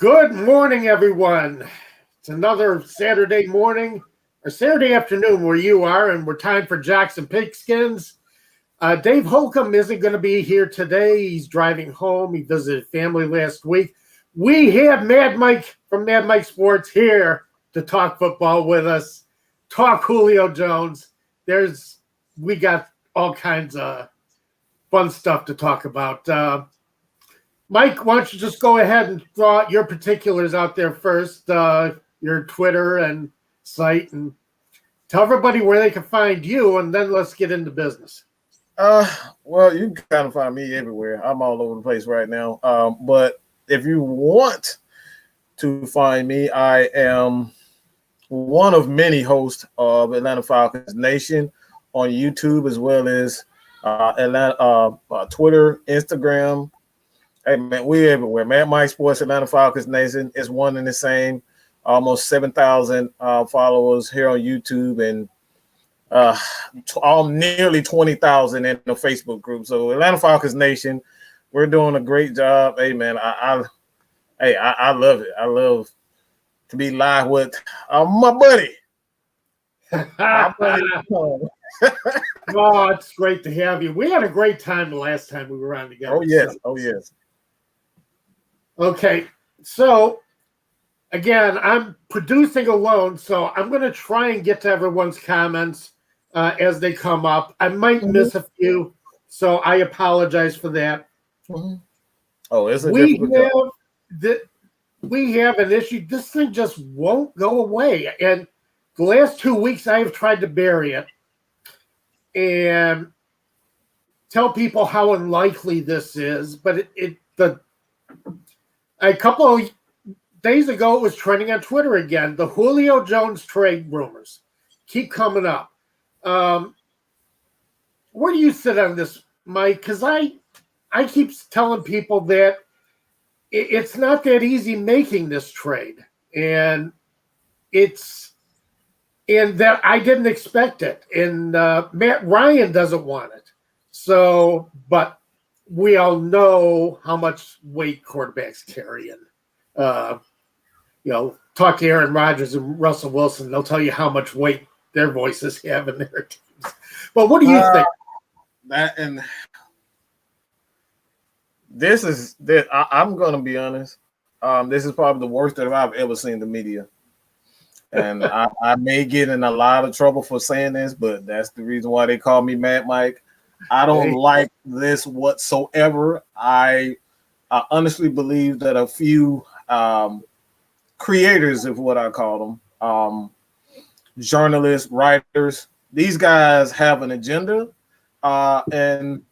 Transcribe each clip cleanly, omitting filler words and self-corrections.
Good morning, everyone. It's another Saturday morning or Saturday afternoon where you are, and we're time for Jackson Pigskins. Dave Holcomb isn't going to be here today. He's driving home. He visited family last week. We have Mad Mike from Mad Mike Sports here to talk football with us, talk Julio Jones. We got all kinds of fun stuff to talk about. Mike, why don't you just go ahead and throw out your particulars out there first, your Twitter and site, and tell everybody where they can find you, and then let's get into business. Well, you can kind of find me everywhere. I'm all over the place right now. But if you want to find me, I am one of many hosts of Atlanta Falcons Nation on YouTube, as well as Twitter, Instagram. Hey, man, we're everywhere. Mad Mike Sports, Atlanta Falcons Nation is one and the same. Almost 7,000 followers here on YouTube, and nearly 20,000 in the Facebook group. So Atlanta Falcons Nation, we're doing a great job. Hey, man, I love it. I love to be live with my buddy. Oh, it's great to have you. We had a great time the last time we were on together. Oh, yes. Oh, yes. Okay, so again, I'm producing alone, so I'm going to try and get to everyone's comments as they come up. I might miss a few, so I apologize for that. Mm-hmm. Oh, it's a difficult job. We have an issue. This thing just won't go away, and the last 2 weeks I have tried to bury it and tell people how unlikely this is, but a couple of days ago, it was trending on Twitter again. The Julio Jones trade rumors keep coming up. Where do you sit on this, Mike? Because I keep telling people that it's not that easy making this trade, and that I didn't expect it, and Matt Ryan doesn't want it. So, but we all know how much weight quarterbacks carry, and talk to Aaron Rodgers and Russell Wilson. They'll tell you how much weight their voices have in their teams. But what do you think? I'm going to be honest. This is probably the worst that I've ever seen the media. And I may get in a lot of trouble for saying this, but that's the reason why they call me Mad Mike. I don't like this whatsoever. I honestly believe that a few creators of what I call them, journalists, writers, these guys have an agenda, and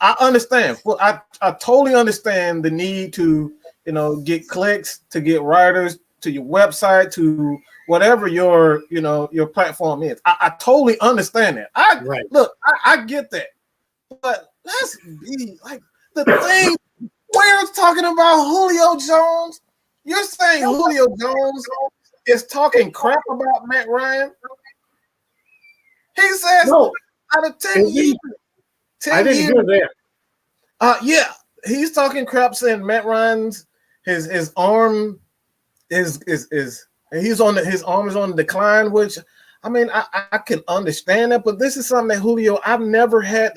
I understand. Well, I totally understand the need to get clicks, to get writers to your website, to whatever your platform is. I totally understand that. I get that, but let's be like the thing. We're talking about Julio Jones. You're saying Julio Jones is talking crap about Matt Ryan? He says out of 10 years. I didn't hear that. Yeah, he's talking crap, saying Matt Ryan's his arm is his arm is on the decline, which I mean I can understand that, but this is something that Julio, I've never had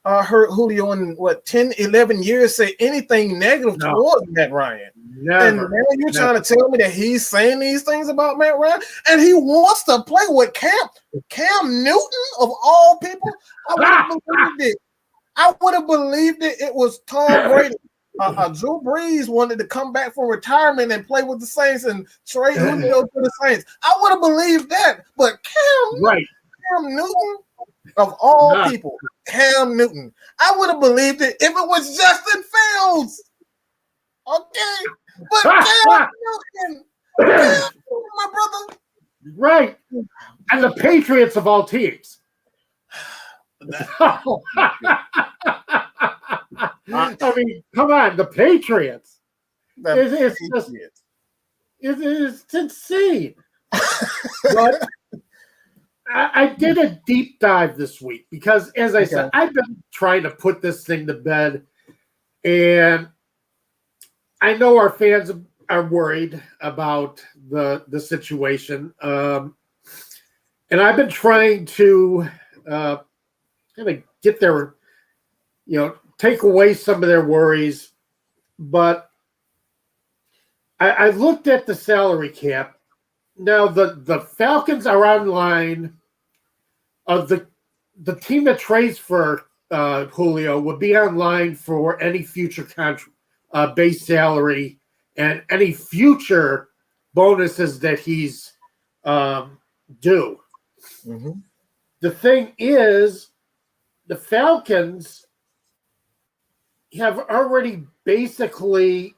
heard Julio in 10, 11 years say anything negative towards Matt Ryan. Never. And now you're trying to tell me that he's saying these things about Matt Ryan, and he wants to play with Cam Newton of all people. I would have believed it. It was Tom Brady. Drew Brees wanted to come back from retirement and play with the Saints and trade Julio to the Saints. I would have believed that, but Cam Newton of all people, Cam Newton, I would have believed it if it was Justin Fields. Okay, but Cam Newton, my brother, right, and the Patriots of all teams. I mean, come on, the Patriots. It's insane. But I did a deep dive this week because, as I said, I've been trying to put this thing to bed, and I know our fans are worried about the situation, and I've been trying to kind of get their, take away some of their worries. But I looked at the salary cap. Now the Falcons are on line of the team that trades for Julio would be on line for any future base salary and any future bonuses that he's due. Mm-hmm. The thing is, the Falcons have already basically,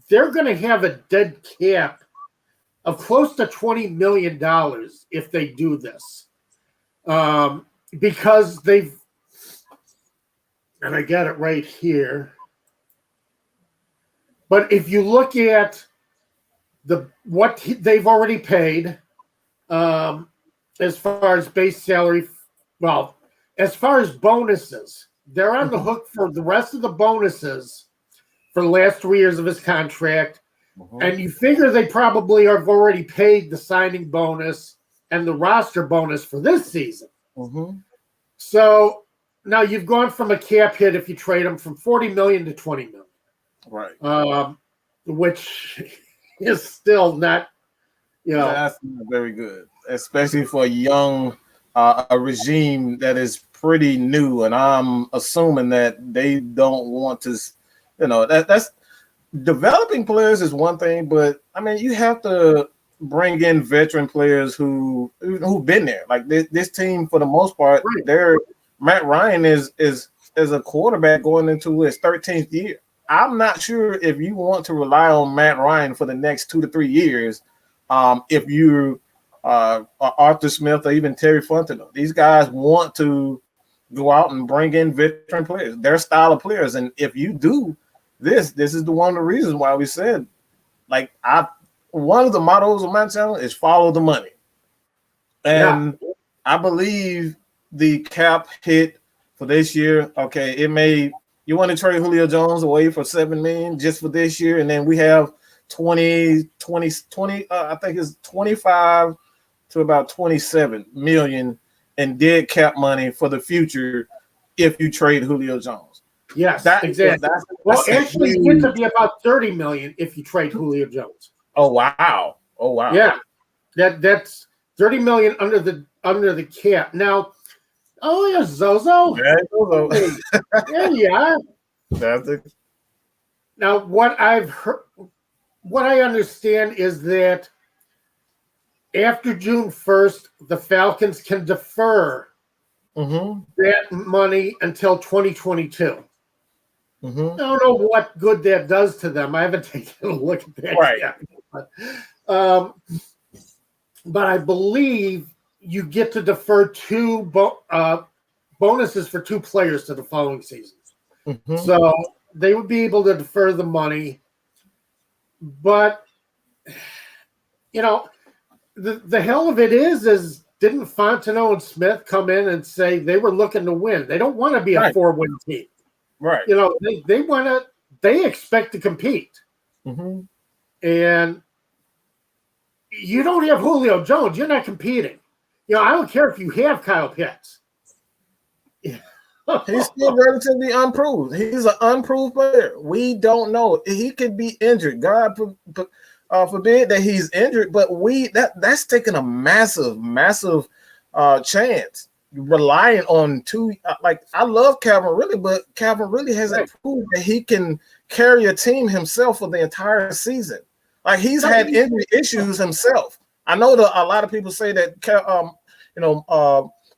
they're going to have a dead cap of close to $20 million if they do this. Because they've, and I got it right here. But if you look at what they've already paid, as far as base salary, well, as far as bonuses, they're on the hook for the rest of the bonuses for the last 3 years of his contract. And you figure they probably have already paid the signing bonus and the roster bonus for this season. So now you've gone from a cap hit if you trade him from $40 million to $20 million. Right. Which is still not, That's not very good, especially for a regime that is pretty new. And I'm assuming that they don't want to, that's developing players is one thing, but I mean, you have to bring in veteran players who've been there. Like this team, for the most part, Matt Ryan is a quarterback going into his 13th year. I'm not sure if you want to rely on Matt Ryan for the next 2 to 3 years. If you Arthur Smith or even Terry Fontenot, these guys want to go out and bring in veteran players, their style of players. And if you do this is one of the reasons why we said, like, one of the mottos of my channel is follow the money. And I believe the cap hit for this year, okay, you want to trade Julio Jones away for $7 million just for this year, and then we have 20, I think it's 25 to about 27 million in dead cap money for the future if you trade Julio Jones. Yes, exactly. Well, actually, it gets to be about 30 million if you trade Julio Jones. Oh wow! Yeah, that's 30 million under the cap. Now, yeah, Zozo. Yeah, Zozo. There you are. Now, what I've heard, what I understand is that after June 1st, the Falcons can defer that money until 2022. I don't know what good that does to them. I haven't taken a look at that yet. But I believe you get to defer two bonuses for 2 players to the following season. So they would be able to defer the money. But, the hell of it is didn't Fontenot and Smith come in and say they were looking to win? They don't want to be a 4-win team. Right. They expect to compete. And you don't have Julio Jones, you're not competing. I don't care if you have Kyle Pitts. He's still relatively unproved. He's an unproved player. We don't know. He could be injured. God forbid that he's injured, but that's taking a massive chance. Relying on 2, like, I love Calvin Ridley, but Calvin Ridley hasn't proved that he can carry a team himself for the entire season. Like, he's had injury issues himself. I know that a lot of people say that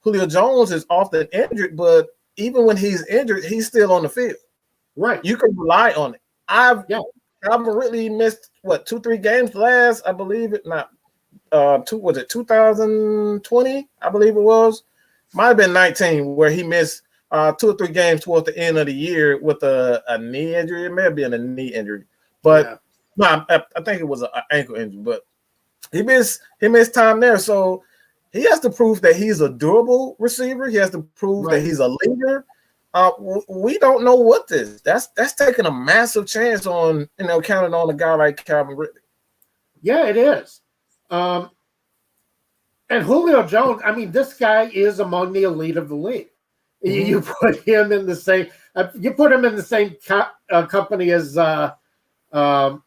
Julio Jones is often injured, but even when he's injured, he's still on the field. Right. You can rely on it. Calvin Ridley missed 2-3 games last, I believe it. Not was it 2020? I believe it was. Might have been 19, where he missed 2 or 3 games towards the end of the year with a knee injury. It may have been a knee injury, but no, I think it was an ankle injury. But he missed time there, so he has to prove that he's a durable receiver. He has to prove that he's a leader. We don't know what this. That's taking a massive chance on counting on a guy like Calvin Ridley. Yeah, it is. And Julio Jones, I mean, this guy is among the elite of the league. Mm-hmm. You put him in the same. You put him in the same company as DeAndre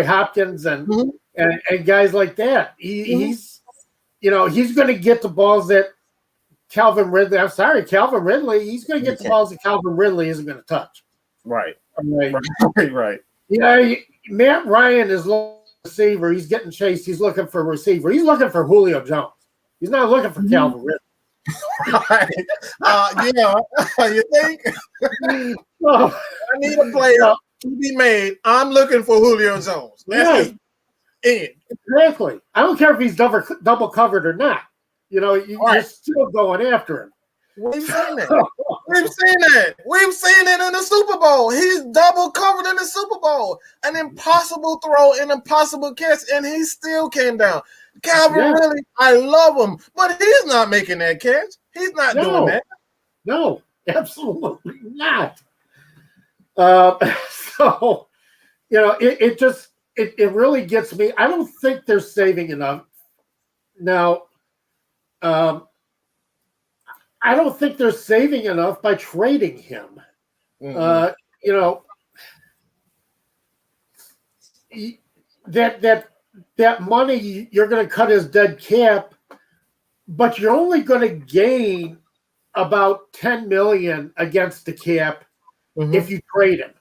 Hopkins and guys like that. He's he's going to get the balls that Calvin Ridley. I'm sorry, Calvin Ridley. He's going to get the balls that Calvin Ridley isn't going to touch. Right. Right. Matt Ryan is looking for receiver. He's getting chased. He's looking for a receiver. He's looking for Julio Jones. He's not looking for Calvin Ridley. You think? Well, I need a player to be made. I'm looking for Julio Jones. That's it. Exactly. I don't care if he's double covered or not. You're still going after him. We've seen that. We've seen it in the Super Bowl. He's double covered in the Super Bowl. An impossible throw, an impossible catch, and he still came down. Calvin, really, I love him, but he's not making that catch. He's not doing that. No, absolutely not. So, it really gets me. I don't think they're saving enough. Now, I don't think they're saving enough by trading him. That money, you're going to cut his dead cap, but you're only going to gain about $10 million against the cap if you trade him,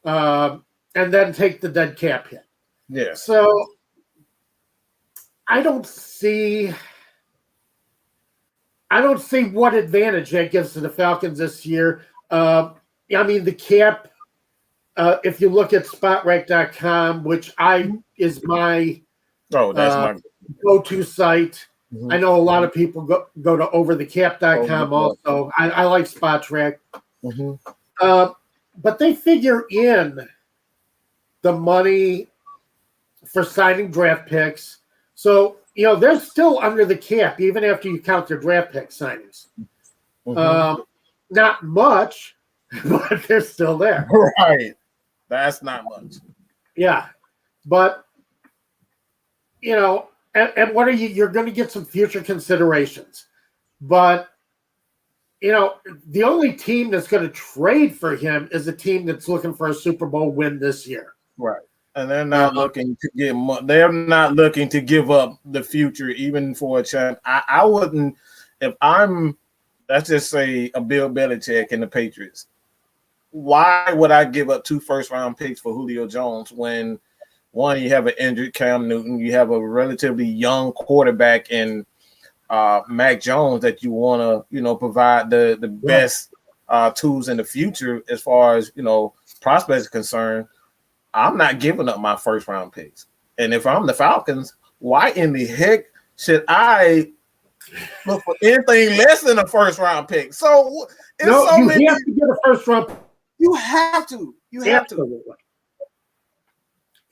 and then take the dead cap hit. Yeah. So I don't see what advantage that gives to the Falcons this year. I mean, the cap, if you look at spotrank.com, which is my my go-to site. I know a lot of people go to overthecap.com also. I like Spotrac. But they figure in the money for signing draft picks. So, they're still under the cap, even after you count their draft pick signings. Not much, but they're still there. Right. That's not much. Yeah. But, and what are you're going to get some future considerations. But, the only team that's going to trade for him is a team that's looking for a Super Bowl win this year. Right. And they're not looking to get they're not looking to give up the future even for a chance. I wouldn't, if I'm, let's just say, a Bill Belichick and the Patriots. Why would I give up 2 first-round picks for Julio Jones when, one, you have an injured Cam Newton, you have a relatively young quarterback in Mac Jones that you want to, provide the best tools in the future as far as, prospects are concerned. I'm not giving up my first-round picks. And if I'm the Falcons, why in the heck should I look for anything less than a first-round pick? So, you have to get a first-round pick. You have to.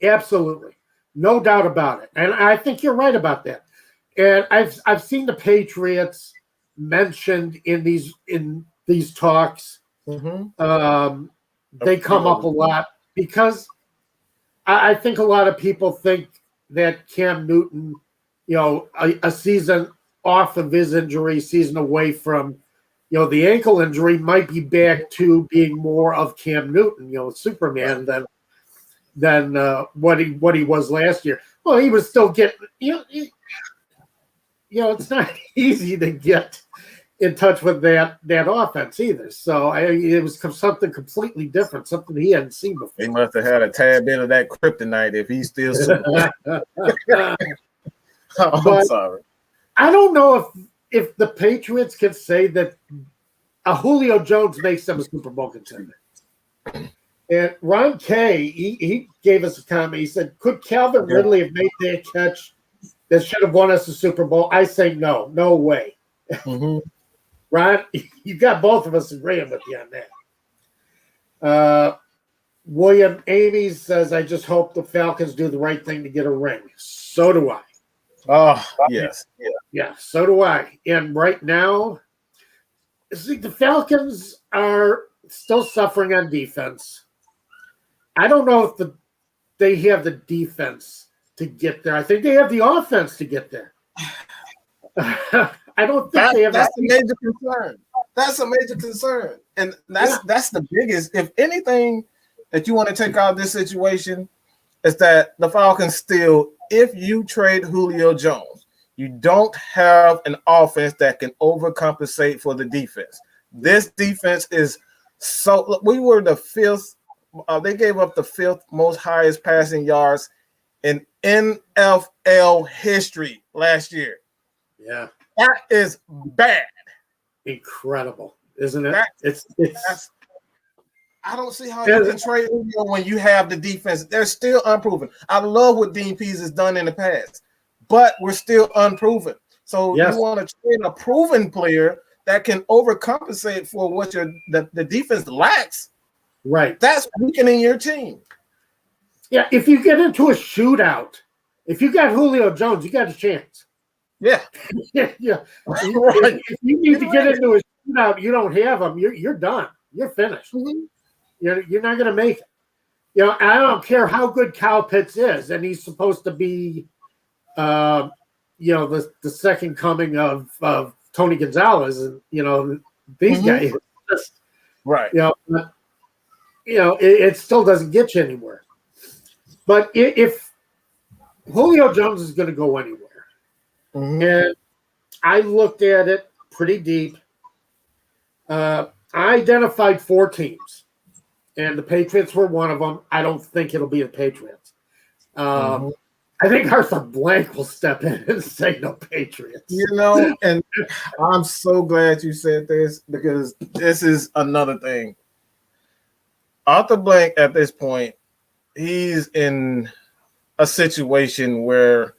Absolutely. No doubt about it. And I think you're right about that. And I've seen the Patriots mentioned in these talks. They come up a lot because I think a lot of people think that Cam Newton, a season off of his injury, season away from, the ankle injury, might be back to being more of Cam Newton, Superman than what he was last year. Well, he was still getting, it's not easy to get in touch with that offense either. So it was something completely different, something he hadn't seen before. He must have had a tad bit of that kryptonite if he's still I'm sorry. I don't know if the Patriots can say that a Julio Jones makes them a Super Bowl contender. And Ron Kay, he gave us a comment. He said, could Calvin Ridley have made that catch that should have won us a Super Bowl? I say no way. Ron, you got both of us agreeing with you on that. William Ames says, I just hope the Falcons do the right thing to get a ring. So do I. Oh, yes. Yeah, so do I. And right now, the Falcons are still suffering on defense. I don't know if they have the defense to get there. I think they have the offense to get there. I don't think they have that's a major concern. That's a major concern. And that's the biggest. If anything that you want to take out of this situation is that the Falcons still, if you trade Julio Jones, you don't have an offense that can overcompensate for the defense. This defense is so. We were the fifth. They gave up the fifth most highest passing yards in NFL history last year. Yeah, that is bad. Incredible, isn't it? It's. I don't see how you can trade Julio when you have the defense. They're still unproven. I love what Dean Pease has done in the past, but we're still unproven. So you want to trade a proven player that can overcompensate for what the defense lacks. Right. That's weakening your team. Yeah, if you get into a shootout, if you got Julio Jones, you got a chance. Yeah. Yeah. Right. If you need to get into a shootout, you don't have him, you're done. You're finished. Mm-hmm. You're not going to make it. You know, I don't care how good Kyle Pitts is, and he's supposed to be, the second coming of Tony Gonzalez, and these guys. Just, right. It still doesn't get you anywhere. But if Julio Jones is going to go anywhere, and I looked at it pretty deep, I identified 4 teams. And the Patriots were one of them. I don't think it'll be the Patriots. I think Arthur Blank will step in and say no Patriots. And I'm so glad you said this because this is another thing. Arthur Blank at this point, he's in a situation where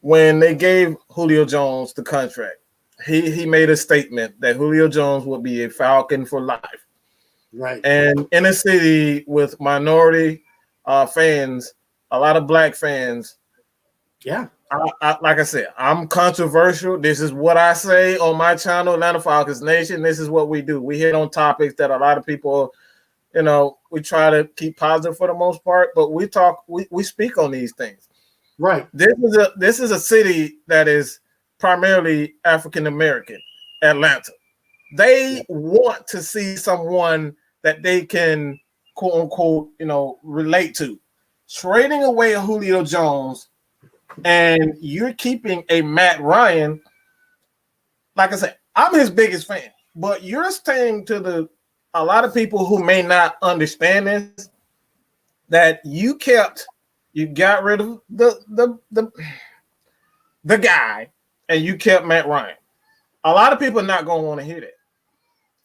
when they gave Julio Jones the contract, he made a statement that Julio Jones would be a Falcon for life. Right. And in a city with minority fans, a lot of black fans. Yeah. Like I said, I'm controversial. This is what I say on my channel, Atlanta Falcons Nation. This is what we do. We hit on topics that a lot of people, we try to keep positive for the most part, but we speak on these things. Right. This is a city that is primarily African American, Atlanta. They want to see someone that they can, quote unquote, relate to. Trading away a Julio Jones and you're keeping a Matt Ryan. Like I said, I'm his biggest fan, but you're saying to a lot of people who may not understand this, that you got rid of the guy and you kept Matt Ryan. A lot of people are not going to want to hear that.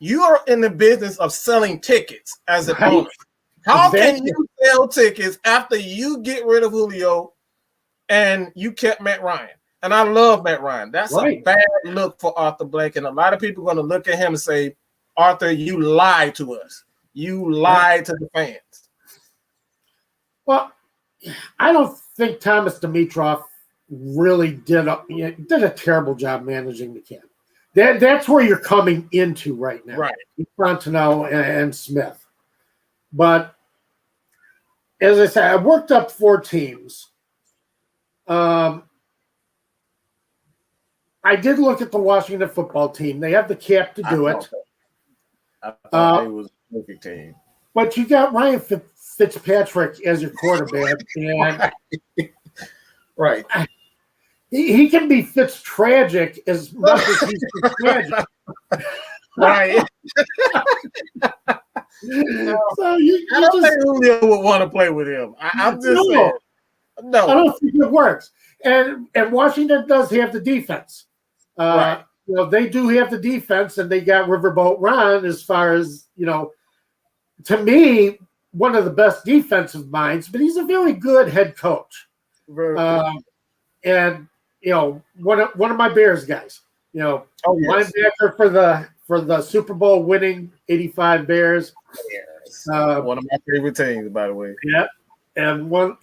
You are in the business of selling tickets as an owner. How can you sell tickets after you get rid of Julio and you kept Matt Ryan? And I love Matt Ryan. That's a bad look for Arthur Blank. And a lot of people are going to look at him and say, Arthur, you lied to us. You lied to the fans. Well, I don't think Thomas Dimitroff really did a terrible job managing the camp. That's where you're coming into right now. Right. Frontenot and Smith. But as I said, I worked up 4 teams. I did look at the Washington football team. They have the cap to do it. I thought it was a perfect team. But you got Ryan Fitzpatrick as your quarterback. And right. He can be Fitz-tragic as much as he's tragic. Right. So I don't think Julio would want to play with him. I'm just saying. No. I don't think it works. And Washington does have the defense. Right. They do have the defense, and they got Riverboat Ron as far as, to me, one of the best defensive minds, but he's a very good head coach. And one of my Bears guys, linebacker for the Super Bowl winning 85 Bears. Yes. One of my favorite teams, by the way. Yeah. And one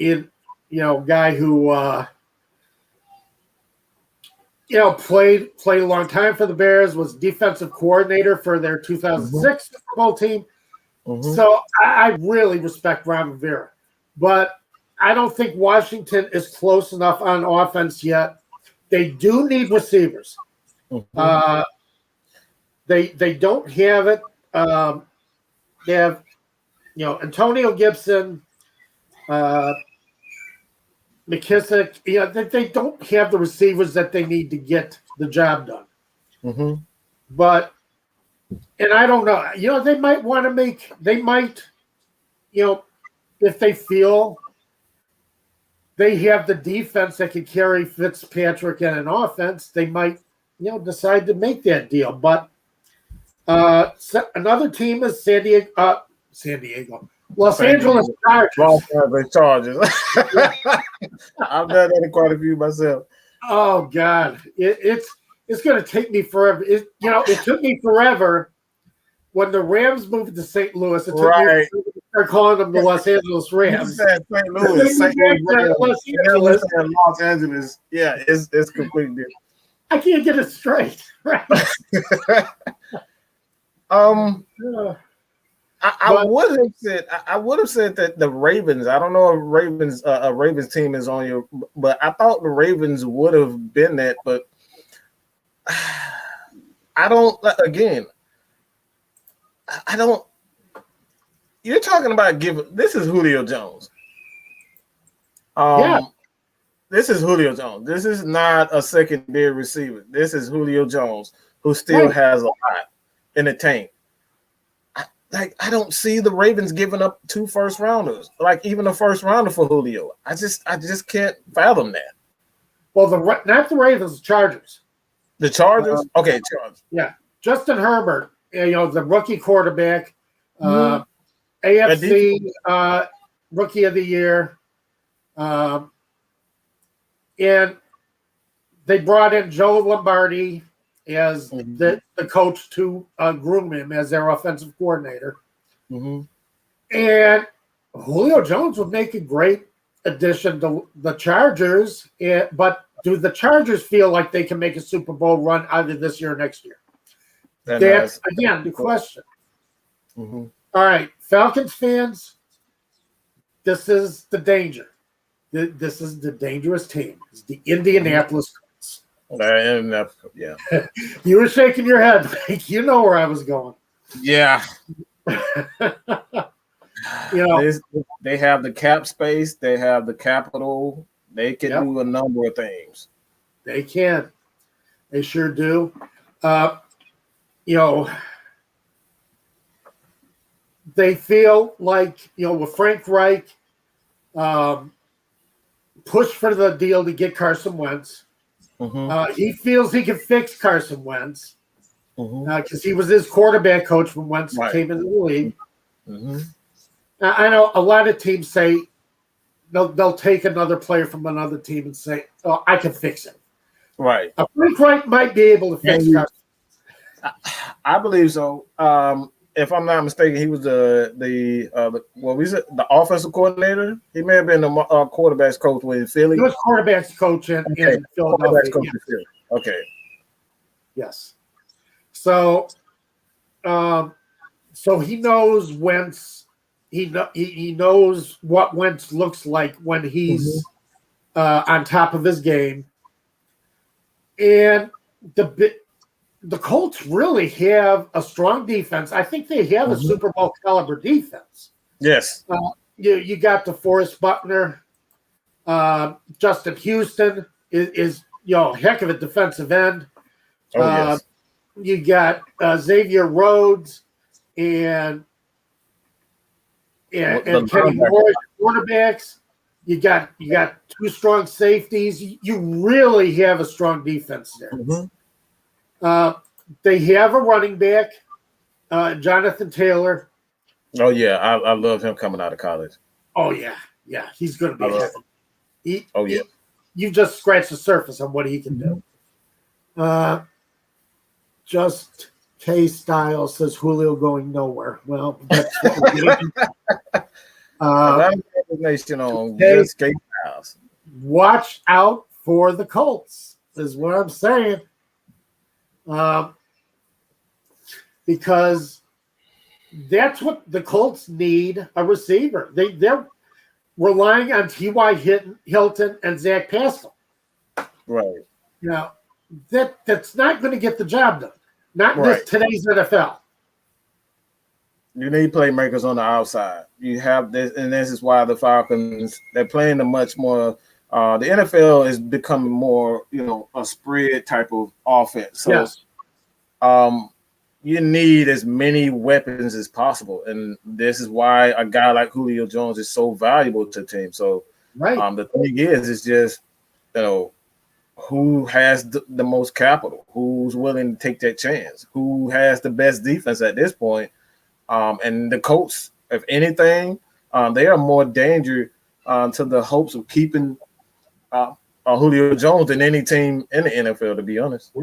guy who played a long time for the Bears, was defensive coordinator for their 2006 Super Bowl team. So I really respect Ron Rivera. But I don't think Washington is close enough on offense yet. They do need receivers. Mhm. They don't have it. They have, Antonio Gibson, McKissick. They don't have the receivers that they need to get the job done. Mhm. But, and I don't know. They might want to make. They might, if they feel they have the defense that can carry Fitzpatrick and an offense, they might, decide to make that deal. But another team is San Diego, Los San Angeles Diego. Chargers. Los Angeles Chargers. Yeah. I've done that in quite a few myself. Oh God, it's going to take me forever. It took me forever when the Rams moved to St. Louis. It took me forever to start calling them the Los Angeles You Rams. said St. Louis. St. Louis Los Rams. Angeles. Los Angeles. Yeah, it's completely different. I can't get it straight. Right. I would have said that the Ravens. I don't know if a Ravens team is on your, but I thought the Ravens would have been that. But I don't. Again, I don't. You're talking about giving. This is Julio Jones. Yeah. This is Julio Jones. This is not a secondary receiver. This is Julio Jones, who still has a lot in the tank. I don't see the Ravens giving up 2 first rounders, like even a first rounder for Julio. I just can't fathom that. Well, not the Ravens, the Chargers. The Chargers? Okay, Chargers. Yeah. Justin Herbert, the rookie quarterback, AFC Rookie of the Year. And they brought in Joe Lombardi as the coach to groom him as their offensive coordinator. Mm-hmm. And Julio Jones would make a great addition to the Chargers. But do the Chargers feel like they can make a Super Bowl run either this year or next year? That's, again, the question. Mm-hmm. All right, Falcons fans, this is the danger. This is the dangerous team. It's the Indianapolis Colts. Yeah. You were shaking your head like you know where I was going. Yeah. They have the cap space. They have the capital. They can do a number of things. They can. They sure do. They feel like, with Frank Reich, push for the deal to get Carson Wentz. Mm-hmm. He feels he can fix Carson Wentz because he was his quarterback coach when Wentz came into the league. Mm-hmm. I know a lot of teams say they'll take another player from another team and say, "Oh, I can fix it." Right. Frank Reich might be able to fix Carson. I believe so. If I'm not mistaken, he was the offensive coordinator. He may have been the quarterbacks coach with Philly. He was quarterbacks coach in Philadelphia. Coach in Philly. Okay. Yes. So he knows Wentz. He knows what Wentz looks like when he's on top of his game, and the Colts really have a strong defense. I think they have a Super Bowl caliber defense. Yes. You got DeForest Buckner. Justin Houston is a heck of a defensive end. Yes. You got Xavier Rhodes and Kenny Moore quarterbacks. You got 2 strong safeties. You really have a strong defense there. They have a running back, Jonathan Taylor. Oh yeah, I love him coming out of college. Oh yeah, he's going to be. You just scratched the surface on what he can do. Just K Styles says Julio going nowhere. Well, that's what we're doing. Just K Styles. Watch out for the Colts, is what I'm saying. Because that's what the Colts need, a receiver. relying on T.Y. Hilton and Zach Pascal. Right. That's not going to get the job done. Not in Right. today's NFL. You need playmakers on the outside. You have this, and this is why the Falcons, they're playing a much more. The NFL is becoming more, a spread type of offense. So, Yes. You need as many weapons as possible, and this is why a guy like Julio Jones is so valuable to the team. So, right. The thing is just, who has the most capital? Who's willing to take that chance? Who has the best defense at this point? And the Colts, if anything, they are more danger to the hopes of keeping Julio Jones than any team in the NFL, to be honest. Yeah.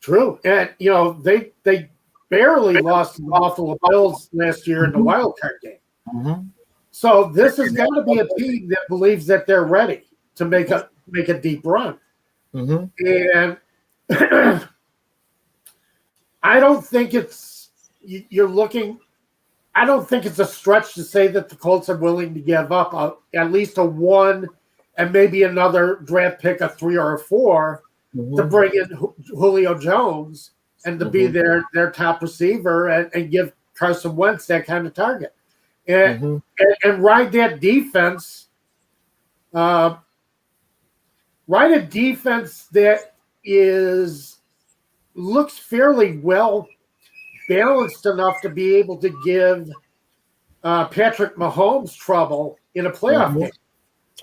True. And, they barely lost to the Buffalo Bills last year in the wild card game. Mm-hmm. So this has got to be a team that believes that they're ready to make a deep run. Mm-hmm. And I don't think it's I don't think it's a stretch to say that the Colts are willing to give up at least a 1 and maybe another draft pick, a 3 or a 4, to bring in Julio Jones and to be their top receiver and give Carson Wentz that kind of target. And ride that defense. Ride a defense that looks fairly well balanced enough to be able to give Patrick Mahomes trouble in a playoff game.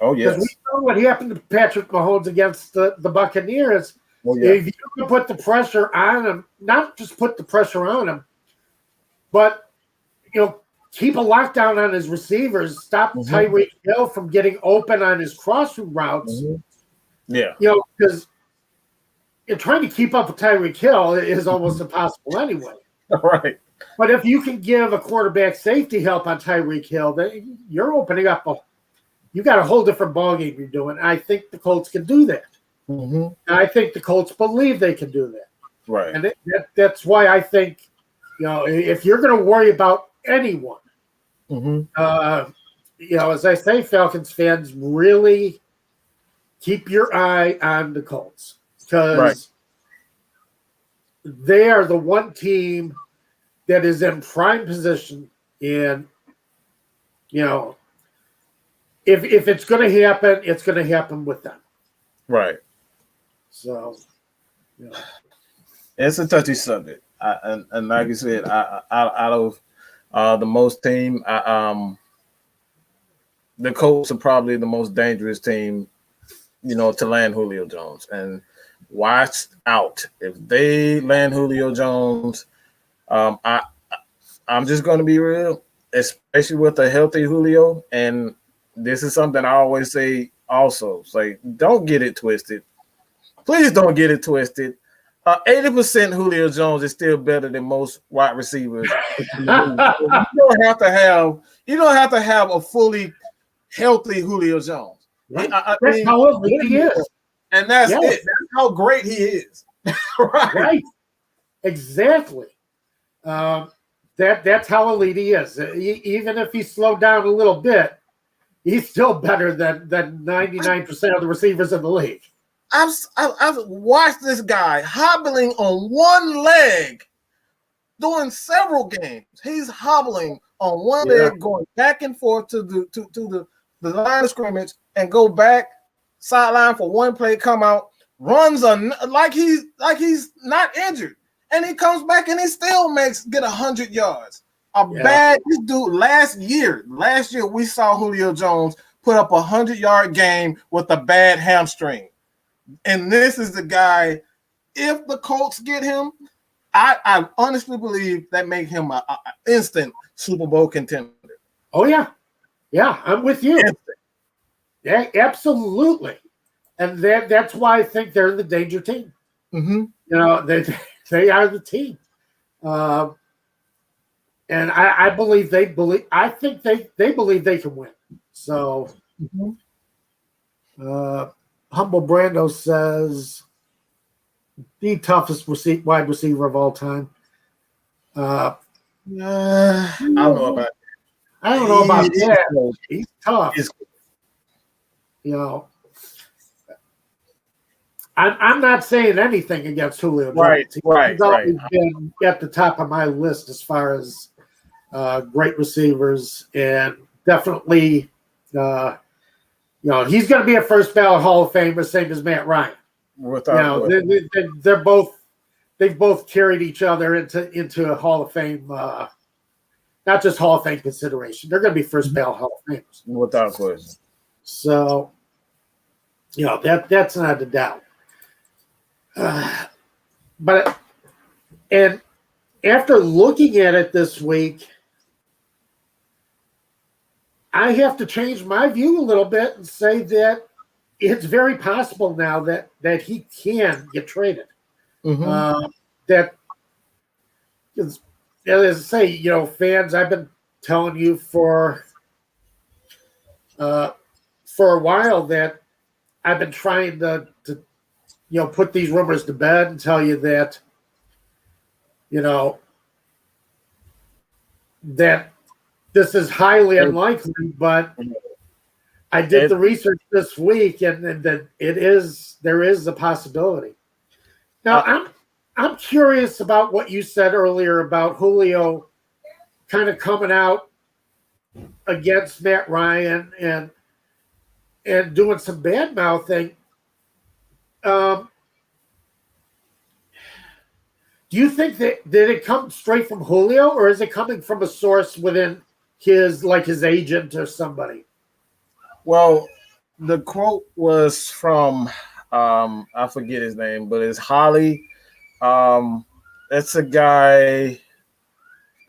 Oh, yes. Because we know what happened to Patrick Mahomes against the Buccaneers. Oh, yeah. If you can put the pressure on him, not just put the pressure on him, but, keep a lockdown on his receivers, stop Tyreek Hill from getting open on his crossing routes. Yeah. Because trying to keep up with Tyreek Hill is almost impossible anyway. Right. But if you can give a quarterback safety help on Tyreek Hill, then you're opening up you got a whole different ballgame you're doing. I think the Colts can do that. And I think the Colts believe they can do that. Right. And that's why I think, if you're going to worry about anyone, as I say, Falcons fans, really keep your eye on the Colts because they are the one team that is in prime position. And, if it's going to happen, it's going to happen with them. Right. So, it's a touchy subject. And like you said, out of the most team, the Colts are probably the most dangerous team, to land Julio Jones. And watch out. If they land Julio Jones, I'm just going to be real, especially with a healthy Julio. And this is something I always say also. It's like, don't get it twisted. Please don't get it twisted. 80% Julio Jones is still better than most wide receivers. You don't have to have a fully healthy Julio Jones. Right. That's how elite he is. And that's it. That's how great he is. Right. Exactly. That's how elite he is. Even if he slowed down a little bit, he's still better than 99% of the receivers in the league. I've watched this guy hobbling on one leg during several games. He's hobbling on one leg, going back and forth to the line of scrimmage and go back sideline for one play, come out, runs like he's not injured, and he comes back and he still get 100 yards. This dude last year we saw Julio Jones put up 100-yard game with a bad hamstring. And this is the guy, if the Colts get him, I honestly believe that make him an instant Super Bowl contender. Oh, yeah. Yeah, I'm with you. Instant. Yeah, absolutely. And that's why I think they're the danger team. They are the team. And I think they believe they can win. So, Humble Brando says the toughest wide receiver of all time. I don't know about that. I don't know about He- that. He's tough. he's- You know, I'm not saying anything against Julio Jones. Right, right, He's always right. been at the top of my list as far as great receivers, and definitely, he's going to be a first ballot Hall of Famer, same as Matt Ryan. Without They've both carried each other into a Hall of Fame, not just Hall of Fame consideration. They're going to be first ballot Hall of Famers. without question. So, that's not a doubt. But and after looking at it this week, I have to change my view a little bit and say that it's very possible now that he can get traded. Mm-hmm. That is, as I say, fans, I've been telling you for a while that I've been trying to put these rumors to bed and tell you that, that this is highly unlikely, but I did the research this week, and that there is a possibility. Now, I'm curious about what you said earlier about Julio kind of coming out against Matt Ryan and doing some bad mouthing. Do you think that did it come straight from Julio, or is it coming from a source within his agent or somebody? Well, the quote was from I forget his name, but it's Holly. It's a guy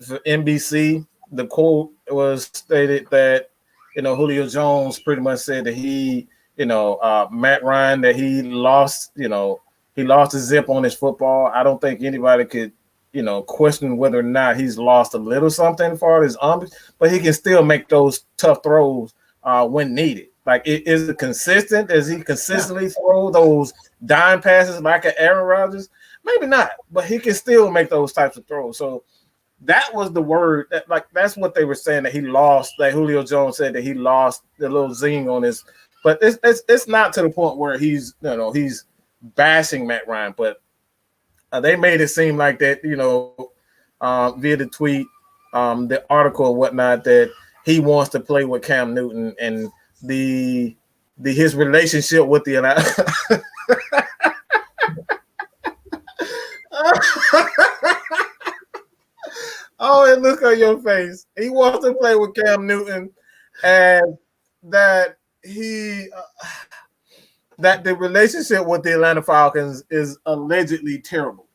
for NBC. The quote was stated that Julio Jones pretty much said that he Matt Ryan, that he lost the zip on his football. I don't think anybody could question whether or not he's lost a little something as far as but he can still make those tough throws when needed. Like, is it consistent? Does he consistently throw those dime passes like an Aaron Rodgers? Maybe not, but he can still make those types of throws. So that was the word. That's what they were saying, that he lost. That Julio Jones said that he lost the little zing on his. But it's not to the point where he's bashing Matt Ryan. But they made it seem like that via the tweet, the article and whatnot, that he wants to play with Cam Newton, and his relationship with the oh, and look on your face. He wants to play with Cam Newton, and that that the relationship with the Atlanta Falcons is allegedly terrible.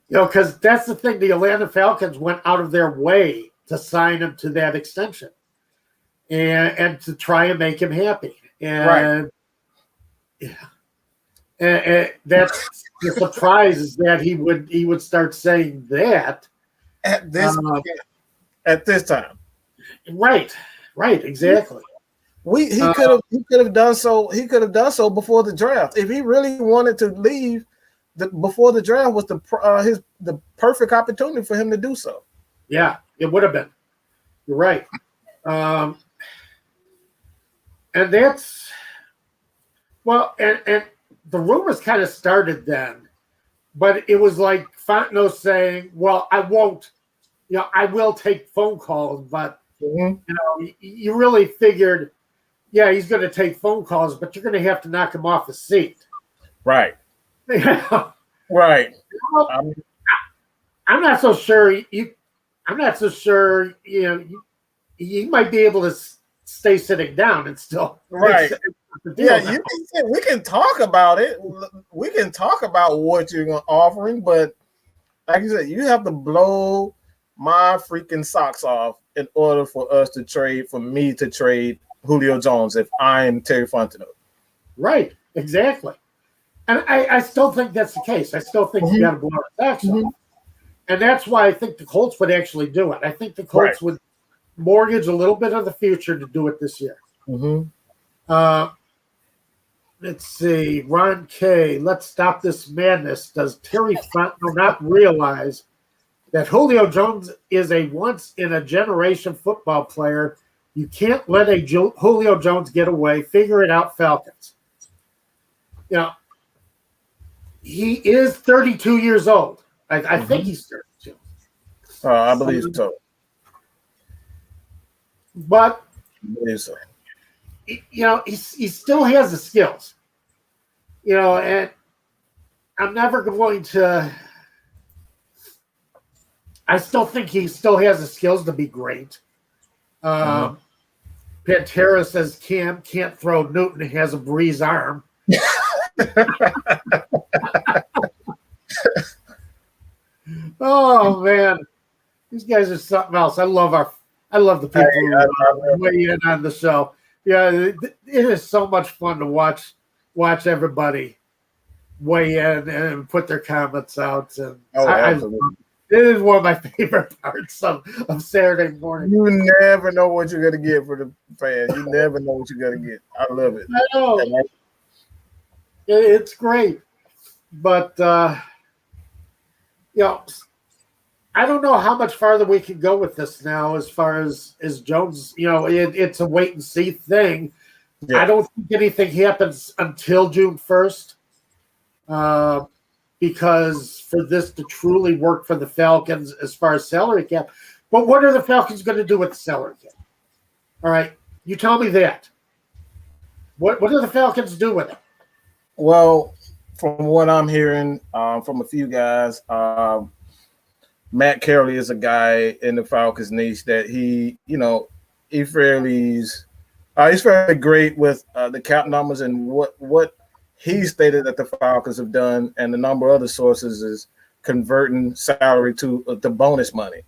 Because that's the thing. The Atlanta Falcons went out of their way to sign him to that extension and to try and make him happy. And and that's the surprise, is that he would start saying that at this time. Right, exactly. He could have done so. He could have done so before the draft. If he really wanted to leave, before the draft was the perfect opportunity for him to do so. Yeah, it would have been. You're right. And that's and the rumors kind of started then, but it was like Fontenot saying, "Well, I won't. I will take phone calls, but you really figured, yeah, he's going to take phone calls, but you're going to have to knock him off the seat." Right. Right. I'm not so sure. I'm not so sure. You might be able to stay sitting down and still. Right. Yeah, we can talk about it. We can talk about what you're offering, but like you said, you have to blow my freaking socks off in order for me to trade Julio Jones if I'm Terry Fontenot. Right. Exactly. And I still think that's the case. I still think you got to blow our socks off. And that's why I think the Colts would actually do it. I think the Colts would mortgage a little bit of the future to do it this year. Let's see. Ron K. Let's stop this madness. Does Terry Fontenot not realize that Julio Jones is a once-in-a-generation football player. You can't let Julio Jones get away. Figure it out, Falcons. You know, he is 32 years old. I think he's 32. I believe so. But, I believe so. You know, he still has the skills. You know, and I'm never going to – I still think he still has the skills to be great. Pantera says Cam can't throw Newton. He has a Breeze arm. Oh, man. These guys are something else. I love the people who weigh in on the show. Yeah, it is so much fun to watch everybody weigh in and put their comments out. And it is one of my favorite parts of Saturday morning. You never know what you're going to get for the fans. You never know what you're going to get. I love it. I know. It's great. But, you know, I don't know how much farther we can go with this now as far as Jones. You know, it's a wait-and-see thing. Yeah. I don't think anything happens until June 1st because for this to truly work for the Falcons as far as salary cap. But what are the Falcons going to do with the salary cap? All right, you tell me that. What do the Falcons do with it? Well, from what I'm hearing from a few guys, Matt Carey is a guy in the Falcons niche that he's fairly great with the cap numbers, and what he stated that the Falcons have done, and a number of other sources is converting salary to the bonus money,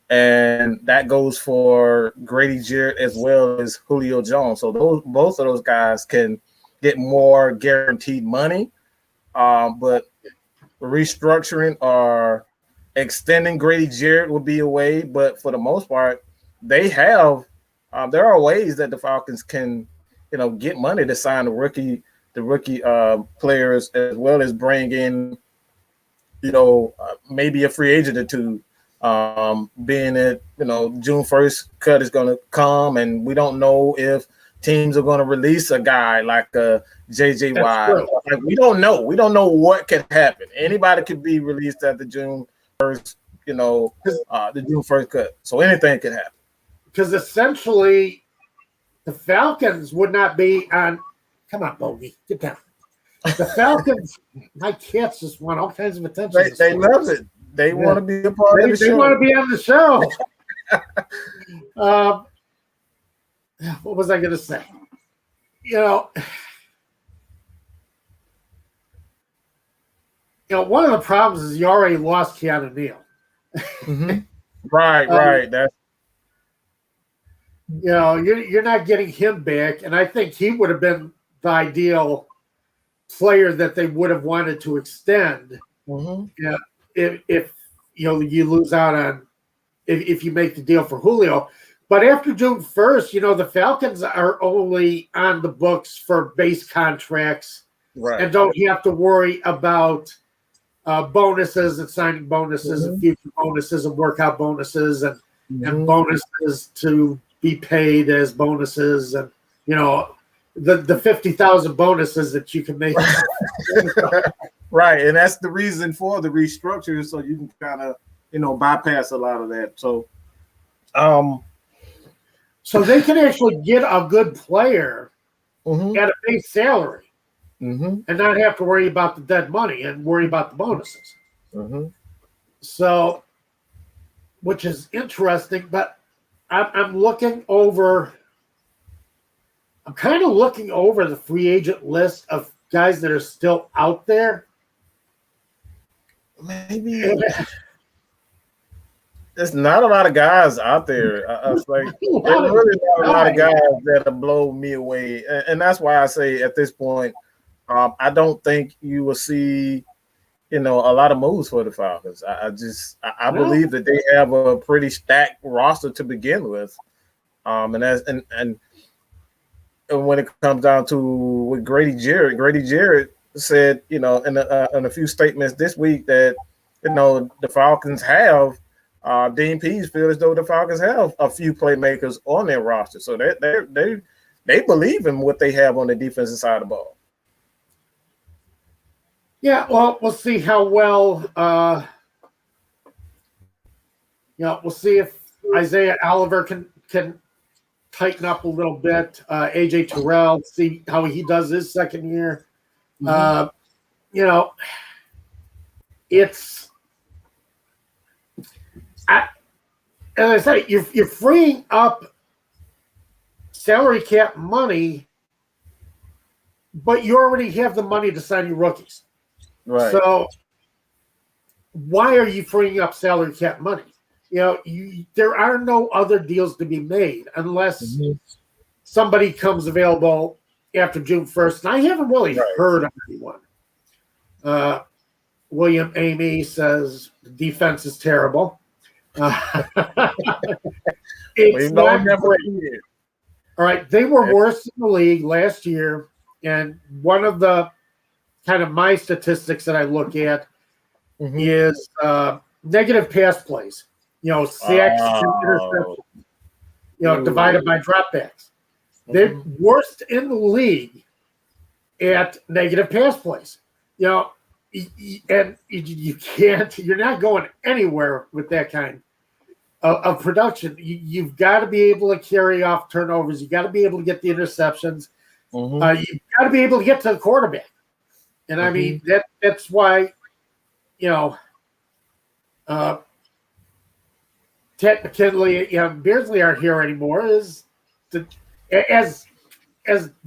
and that goes for Grady Jarrett as well as Julio Jones. So both of those guys can get more guaranteed money, but restructuring or extending Grady Jarrett would be a way, but for the most part, they have there are ways that the Falcons can, get money to sign the rookie players, as well as bring in, maybe a free agent or two. Being that June 1st cut is going to come, and we don't know if teams are going to release a guy like JJ Watt. Like, we don't know. We don't know what could happen. Anybody could be released at the June 1st, the June 1st cut. So anything could happen. Because essentially, the Falcons would not be on. Come on, Bogey, get down. The Falcons, my cats just want all kinds of attention. They love it. They want to be a part of the show. They want to be on the show. What was I going to say? One of the problems is you already lost Keanu Neal. Mm-hmm. Right. That's you're not getting him back, and I think he would have been the ideal player that they would have wanted to extend. Mm-hmm. Yeah, if you lose out on if you make the deal for Julio. But after June 1st, the Falcons are only on the books for base contracts, right, and don't have to worry about bonuses and signing bonuses and future bonuses and workout bonuses and bonuses to be paid as bonuses and the 50,000 bonuses that you can make. Right, and that's the reason for the restructure, so you can kind of bypass a lot of that. So so they can actually get a good player at a base salary. And not have to worry about the dead money and worry about the bonuses. So, which is interesting, but I'm looking over. I'm kind of looking over the free agent list of guys that are still out there. Maybe there's not a lot of guys out there. There's really not a lot of guys that'll blow me away, and that's why I say at this point, I don't think you will see, a lot of moves for the Falcons. I believe that they have a pretty stacked roster to begin with, and when it comes down to with Grady Jarrett said, in a few statements this week that the Falcons have Dean Pease feel as though the Falcons have a few playmakers on their roster, so they believe in what they have on the defensive side of the ball. Yeah, well, we'll see how well. We'll see if Isaiah Oliver can tighten up a little bit. AJ Terrell, see how he does his second year. It's as I say, you're freeing up salary cap money, but you already have the money to sign your rookies. Right. So why are you freeing up salary cap money? There are no other deals to be made unless somebody comes available after June 1st. And I haven't really heard of anyone. William Amy says the defense is terrible. It's not great. All right, they were worse in the league last year, and one of the kind of my statistics that I look at is negative pass plays. Sacks and interceptions. Divided by dropbacks. They're worst in the league at negative pass plays. And you can't. You're not going anywhere with that kind of production. You've got to be able to carry off turnovers. You got to be able to get the interceptions. You've got to be able to get to the quarterback. And I mean that's why, Ted McKinley, Beardsley aren't here anymore. As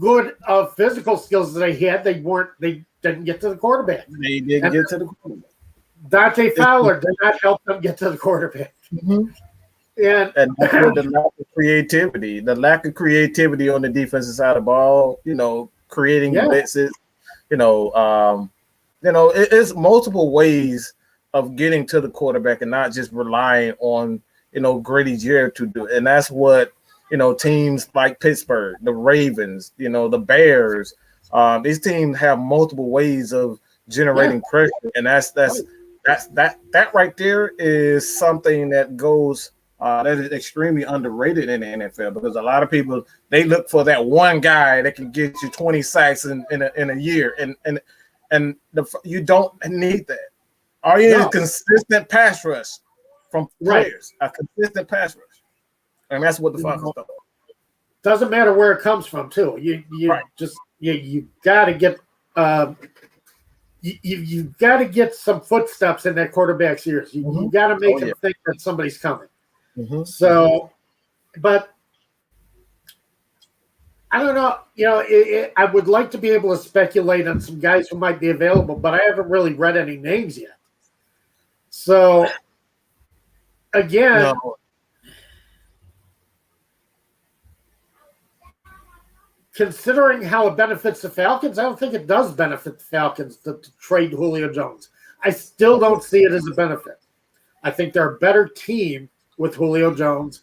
good of physical skills as they had, they didn't get to the quarterback. They didn't get to the quarterback. Dante Fowler did not help them get to the quarterback. And that's where the lack of creativity on the defensive side of the ball, creating blitzes, it's multiple ways of getting to the quarterback and not just relying on, Grady Jarrett to do it. And that's what, teams like Pittsburgh, the Ravens, the Bears, these teams have multiple ways of generating pressure. And that right there is something that goes that is extremely underrated in the NFL, because a lot of people, they look for that one guy that can get you 20 sacks in a year, and you don't need that. All you need is consistent pass rush from players, a consistent pass rush, and that's what the Falcons do. Doesn't matter where it comes from, too. You got to get you got to get some footsteps in that quarterback's ears. You got to make him think that somebody's coming. So, but I don't know. I would like to be able to speculate on some guys who might be available, but I haven't really read any names yet. So, again, considering how it benefits the Falcons, I don't think it does benefit the Falcons to trade Julio Jones. I still don't see it as a benefit. I think they're a better team with Julio Jones.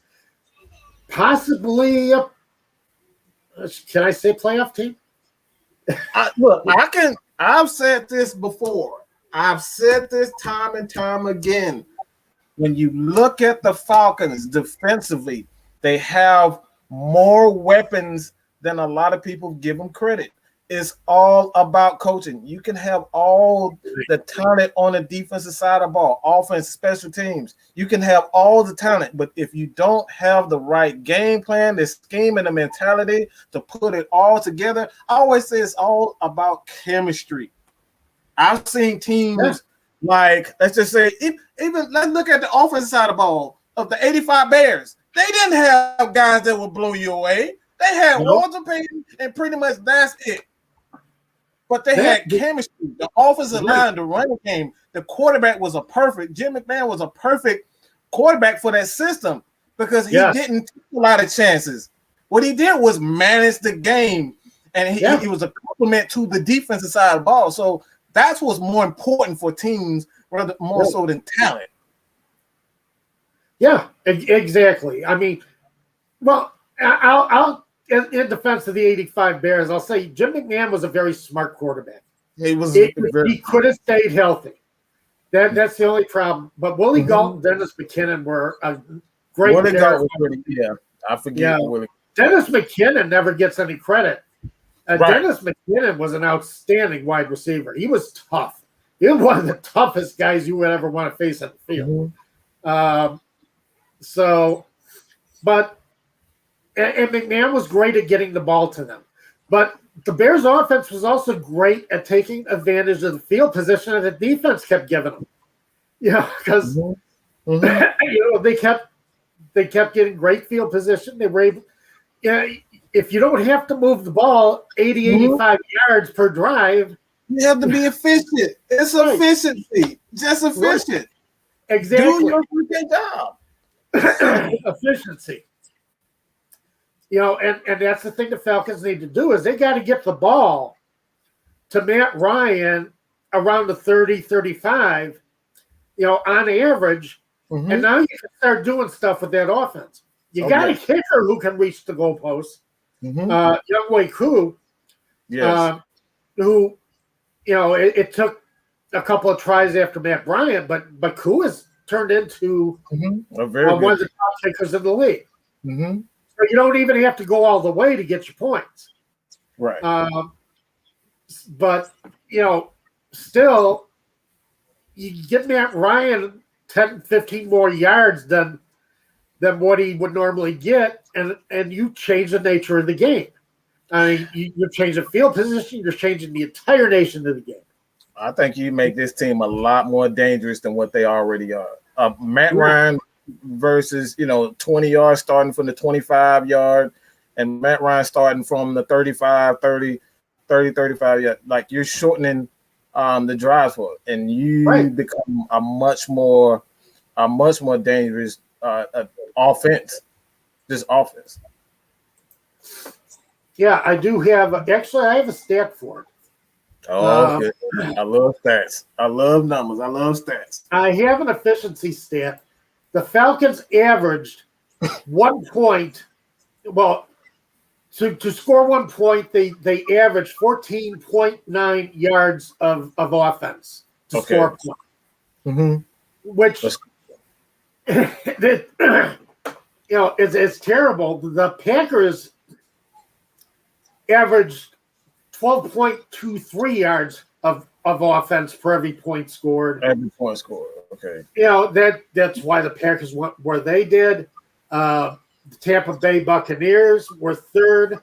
Possibly, can I say playoff team? I've said this before. I've said this time and time again. When you look at the Falcons defensively, they have more weapons than a lot of people give them credit. It's all about coaching. You can have all the talent on the defensive side of the ball, offense, special teams. You can have all the talent, but if you don't have the right game plan, the scheme, and the mentality to put it all together, I always say it's all about chemistry. I've seen teams like, let's just say, even let's look at the offensive side of the ball of the 85 Bears. They didn't have guys that would blow you away. They had Walter Payton, and pretty much that's it. But they had chemistry. The offensive line, the running game, the quarterback was Jim McMahon was a perfect quarterback for that system, because he didn't take a lot of chances. What he did was manage the game, and he was a compliment to the defensive side of the ball. So that's what's more important for teams, more so than talent. Yeah, exactly. I mean, well, I'll in defense of the 85 Bears, I'll say Jim McMahon was a very smart quarterback. He could have stayed healthy. That's the only problem. But Willie Galt and Dennis McKinnon were a great. Willie Galt was pretty. Yeah, I forget Willie. Dennis McKinnon never gets any credit. Right. Dennis McKinnon was an outstanding wide receiver. He was tough. He was one of the toughest guys you would ever want to face on the field. And McMahon was great at getting the ball to them. But the Bears' offense was also great at taking advantage of the field position that the defense kept giving them. Because they kept getting great field position. They were able. If you don't have to move the ball 80, 85 yards per drive, you have to be efficient. It's efficiency. Just efficient. Exactly. Do your freaking job. Efficiency. And that's the thing the Falcons need to do is they got to get the ball to Matt Ryan around the 30, 35, on average. And now you can start doing stuff with that offense. You got a kicker who can reach the goalpost. Young Wei Koo, who, it took a couple of tries after Matt Bryant, but Koo has turned into one of the top kickers in the league. So you don't even have to go all the way to get your points. Right. But, still, you get Matt Ryan 10, 15 more yards than what he would normally get, and you change the nature of the game. I mean, you're changing field position, you're changing the entire nation of the game. I think you make this team a lot more dangerous than what they already are. Matt Ryan versus 20 yards starting from the 25-yard, and Matt Ryan starting from the 35, 30, 35 yard. Like, you're shortening the drives for it, and you become a much more dangerous offense. This offense. Yeah, I do have. Actually, I have a stat for it. Oh, okay. I love stats. I love numbers. I love stats. I have an efficiency stat. The Falcons averaged 1 point. Well, to score 1 point, they averaged 14.9 yards of offense to score a point. Which, it's terrible. The Packers averaged 12.23 yards of offense per every point scored. Every point scored. Okay. That's why the Packers went where they did. The Tampa Bay Buccaneers were third,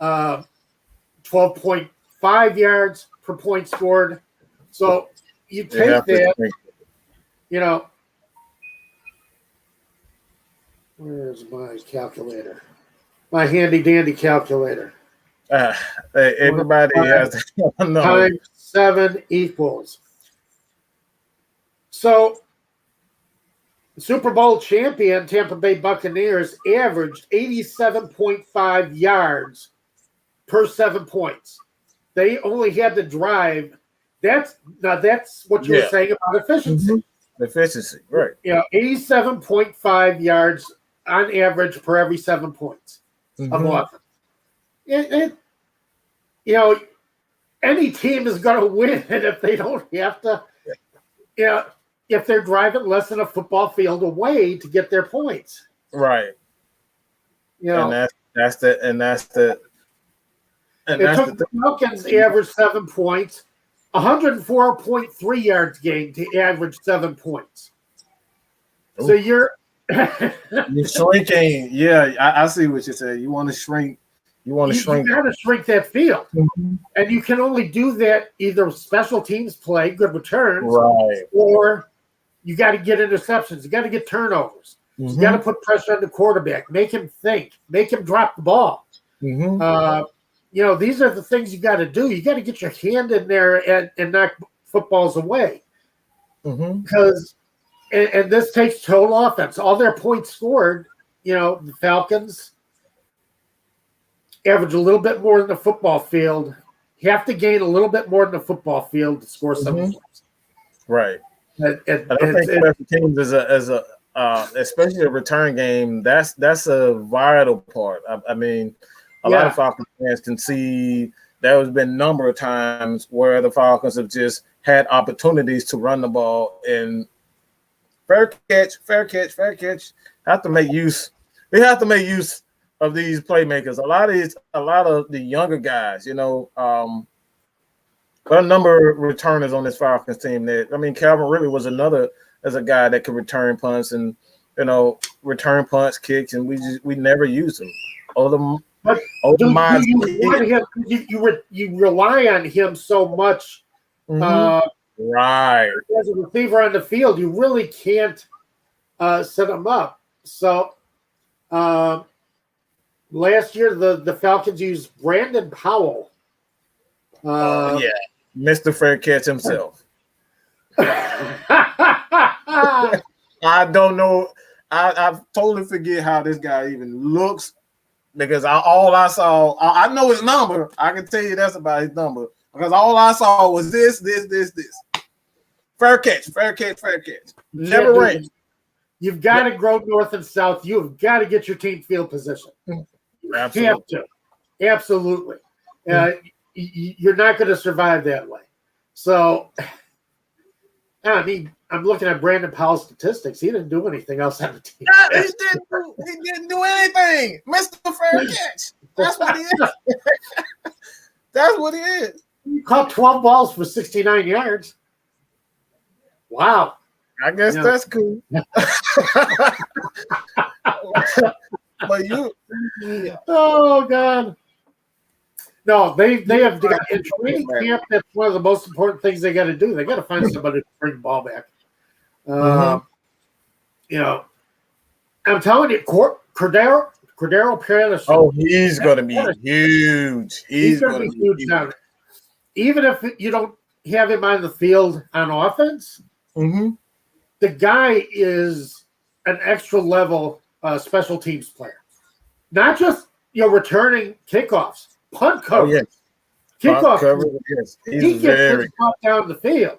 12.5 yards per point scored. So you take that, where's my calculator? My handy dandy calculator. Everybody has to know. Times 7 equals. So, Super Bowl champion Tampa Bay Buccaneers averaged 87.5 yards per 7 points. They only had to drive. That's what you were saying about efficiency. Efficiency, right? 87.5 yards on average per every 7 points of offense. Any team is going to win if they don't have to. If they're driving less than a football field away to get their points, right? And that's the Falcons average 7 points, 104.3 yards gained to average 7 points. Ooh. So you're shrinking. Yeah, I see what you said. You want to shrink. You got to shrink that field, and you can only do that either special teams play, good returns, right, or you got to get interceptions. You got to get turnovers. You got to put pressure on the quarterback, make him think, make him drop the ball. These are the things you got to do. You got to get your hand in there and knock footballs away, because and this takes total offense. All their points scored, the Falcons average a little bit more than the football field. You have to gain a little bit more than the football field to score 7 points. Right. And I think special teams as a especially a return game, that's a vital part. I mean, a lot of Falcons fans can see there has been a number of times where the Falcons have just had opportunities to run the ball and fair catch. Have to make use. They have to make use of these playmakers. A lot of the younger guys, a number of returners on this Falcons team. Calvin really was another as a guy that could return punts and return punts, kicks, and we never used him. But you want him? You rely on him so much. Right. As a receiver on the field, you really can't set him up. So last year, the Falcons used Brandon Powell. Mr. Fair Catch himself. I don't know. I totally forget how this guy even looks because all I saw, I know his number. I can tell you that's about his number because all I saw was this. Fair catch. Never ran. You've got to grow north and south. You've got to get your team field position. Absolutely. You have to. Absolutely. You're not going to survive that way. So, I'm looking at Brandon Powell's statistics. He didn't do anything else on the team. He didn't do anything. Mr. Fair Catch. That's what he is. That's what he is. He caught 12 balls for 69 yards. Wow. I guess that's cool. But oh God. No, they have got in training camp. That's one of the most important things they got to do. They got to find somebody to bring the ball back. I'm telling you, Cordero Patterson. Oh, he's going to be huge. He's going to be huge. Now, even if you don't have him on the field on offense, the guy is an extra level special teams player. Not just returning kickoffs, punt coverage, kickoff coverage. Yes. He gets his ball down the field,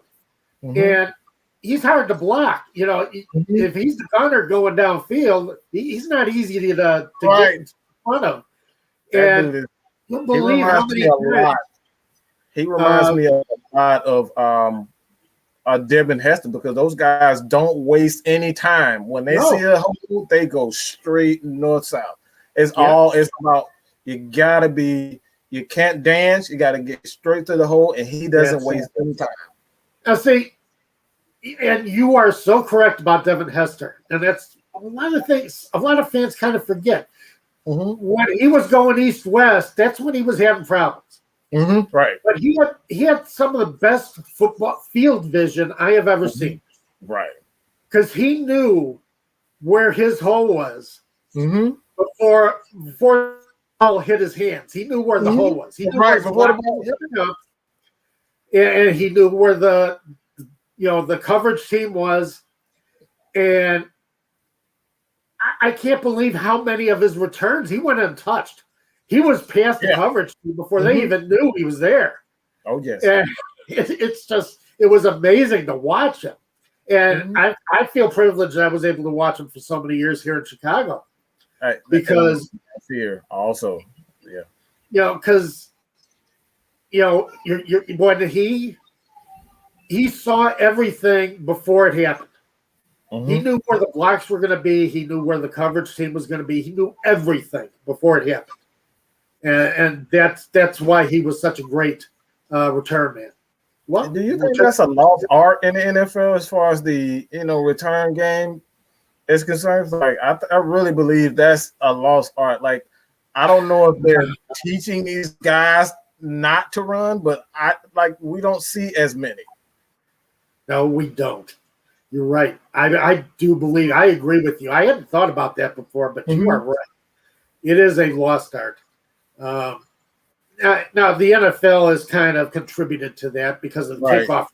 and he's hard to block. If he's the gunner going downfield, he's not easy to get in front of. And you'll believe how many times. He reminds me a lot of Devin Hester because those guys don't waste any time. When they see a hole, they go straight north-south. It's about you can't dance, you got to get straight to the hole, and he doesn't waste any time. Now, see, and you are so correct about Devin Hester, and that's a lot of things a lot of fans kind of forget. When he was going east-west, that's when he was having problems. Right. But he had some of the best football field vision I have ever seen. Right. Because he knew where his hole was before the ball hit his hands. He knew where the hole was. He knew where the ball hit him up, and he knew where the coverage team was. And I can't believe how many of his returns he went untouched. He was past the coverage before they even knew he was there. Oh, yes. And it was amazing to watch him. And I feel privileged that I was able to watch him for so many years here in Chicago. Because here also, because when he saw everything before it happened. He knew where the blocks were going to be. He knew where the coverage team was going to be. He knew everything before it happened. And that's why he was such a great return man. Well, do you think that's a lost art in the NFL as far as the return game is concerned? Like I really believe that's a lost art. Like I don't know if they're teaching these guys not to run, but we don't see as many. No, we don't. You're right. I do believe. I agree with you. I hadn't thought about that before, but you are right. It is a lost art. Now the NFL has kind of contributed to that because of the kickoff.